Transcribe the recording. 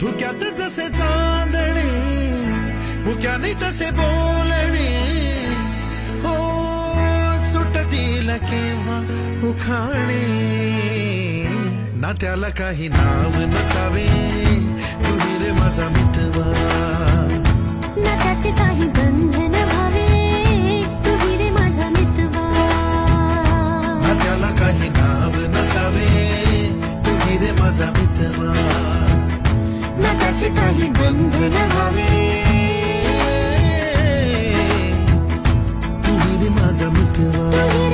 धुक्यात जसे चांदणे मुक्याने तसे बोलणे हो सुटतील केव्हा उखाणे ना त्याला काही नाव नसावे तुही रे माझा मितवा ना त्याचे काही बंधन व्हावे तुही रे माझा मितवा ना त्याला काही नाव नसावे तुही रे माझा मितवा ना त्याचे काही बंधन व्हावे तुही रे माझा मितवा.